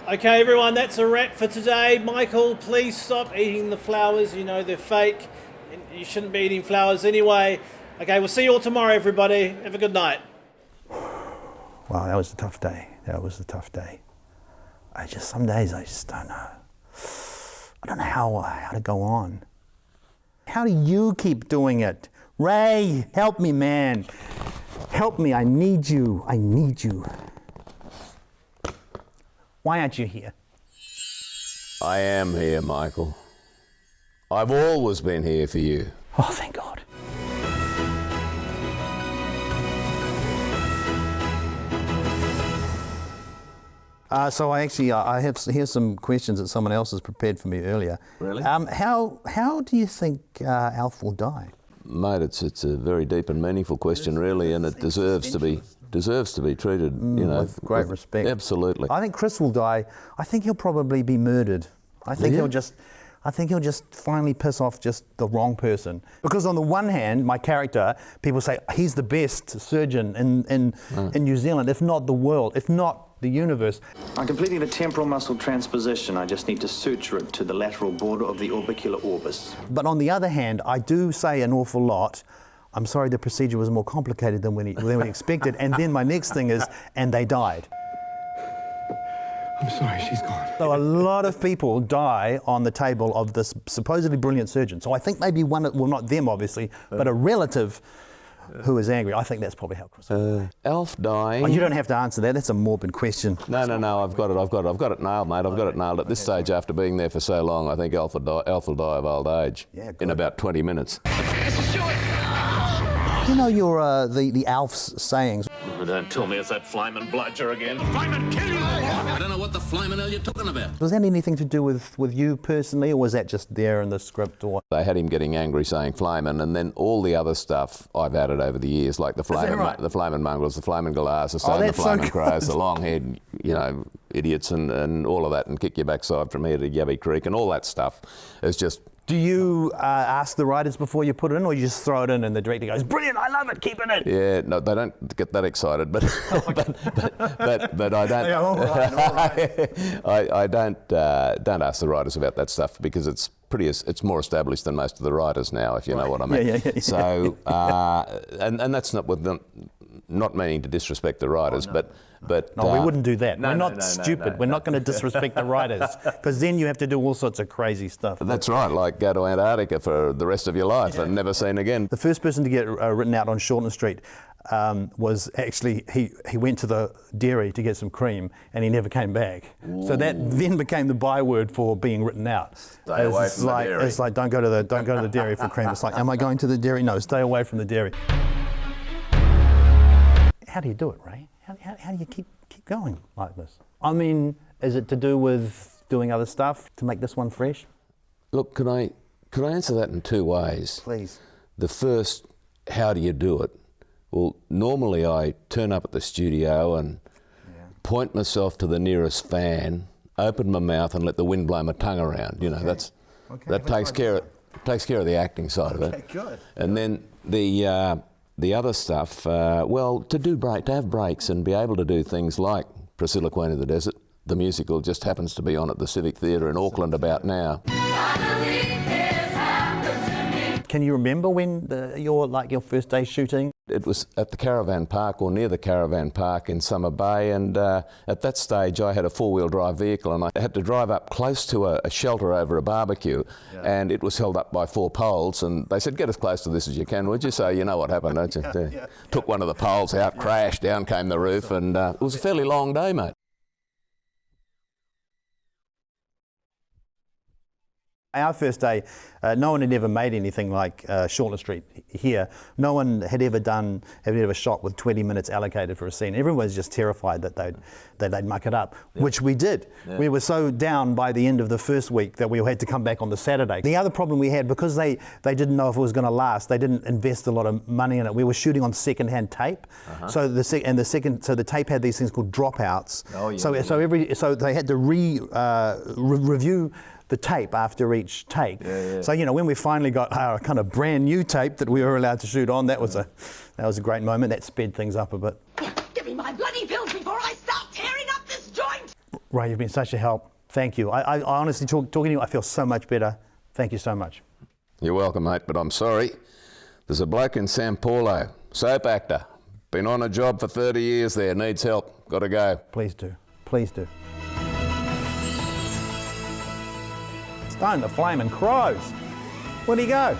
Okay, everyone, that's a wrap for today. Michael, please stop eating the flowers. You know they're fake. You shouldn't be eating flowers anyway. Okay, we'll see you all tomorrow, everybody. Have a good night. Wow, that was a tough day. Some days I just don't know. I don't know how to go on. How do you keep doing it? Ray, help me, man. Help me, I need you. Why aren't you here? I am here, Michael. I've always been here for you. Oh, thank God. So here's some questions that someone else has prepared for me earlier. Really? How do you think Alf will die? Mate, it's a very deep and meaningful question, really, and it deserves to be treated, with great respect. Absolutely. I think Chris will die. I think he'll probably be murdered. I think he'll just finally piss off just the wrong person. Because on the one hand, my character, people say he's the best surgeon in New Zealand, if not the world, if not the universe. I'm completing the temporal muscle transposition. I just need to suture it to the lateral border of the orbicular orbis. But on the other hand, I do say an awful lot. I'm sorry, the procedure was more complicated than we expected. And then my next thing is, and they died. I'm sorry, she's gone. So a lot of people die on the table of this supposedly brilliant surgeon. So I think maybe not them obviously, but a relative who is angry. I think that's probably how Chris will die. Alf dying. Oh, you don't have to answer that. That's a morbid question. No, I've got it nailed, mate. I've got it nailed. At this stage, after being there for so long, I think Alf will die of old age in about 20 minutes. You know the Alf's sayings. Don't tell me it's that flyman bludger again. Flyman, kill you! I don't know what the flyman hell you're talking about. Was that anything to do with you personally, or was that just there in the script? Or they had him getting angry saying flyman, and then all the other stuff I've added over the years, like the flyman mongrels, the flyman galahs, the flyman crows, the long-haired, idiots and all of that, and kick your backside from here to Yabby Creek, and all that stuff is just... Do you ask the writers before you put it in, or you just throw it in and the director goes, "Brilliant, I love it, keep it in"? Yeah, no, they don't get that excited, but but I don't. Yeah, all right. I don't ask the writers about that stuff because it's more established than most of the writers now, if you know what I mean. Yeah. So and that's not with them. Not meaning to disrespect the writers, but no, we wouldn't do that. We're not stupid. No, We're not going to disrespect the writers, because then you have to do all sorts of crazy stuff. That's right, like go to Antarctica for the rest of your life and never seen again. The first person to get written out on Shortland Street was actually, he went to the dairy to get some cream and he never came back. Ooh. So that then became the byword for being written out. Stay away from the dairy. It's like don't go to the dairy for cream. It's like, am I going to the dairy? No, stay away from the dairy. How do you do it, Ray? How do you keep going like this? I mean, is it to do with doing other stuff to make this one fresh? Look, can I answer that in two ways? Please. The first, how do you do it? Well, normally I turn up at the studio and point myself to the nearest fan, open my mouth and let the wind blow my tongue around. That takes care of the acting side of it. Okay, good. And then the other stuff, to have breaks and be able to do things like Priscilla, Queen of the Desert, the musical just happens to be on at the Civic Theatre in Auckland about now. Can you remember when your first day shooting? It was at the Caravan Park or near the Caravan Park in Summer Bay, and at that stage I had a four-wheel drive vehicle and I had to drive up close to a shelter over a barbecue, and it was held up by 4 poles, and they said, "Get as close to this as you can, would you?" So you know what happened, don't you? Took one of the poles out, crashed, down came the roof, and it was a fairly long day, mate. Our first day, no one had ever made anything like Shortland Street here. No one had ever shot with 20 minutes allocated for a scene. Everyone was just terrified that they'd muck it up, which we did. Yeah. We were so down by the end of the first week that we had to come back on the Saturday. The other problem we had, because they didn't know if it was going to last, they didn't invest a lot of money in it. We were shooting on second-hand tape, so the tape had these things called dropouts. Oh, yeah. So they had to review the tape after each take. So when we finally got our kind of brand new tape that we were allowed to shoot on, that was a great moment. That sped things up a bit. Give me my bloody pills before I start tearing up this joint. Ray, you've been such a help. Thank you. I honestly, talking to you, I feel so much better. Thank you so much. You're welcome, mate, but I'm sorry. There's a bloke in San Paulo, soap actor. Been on a job for 30 years there, needs help. Got to go. Please do. Please do. Stone the flaming crows. Where'd he go?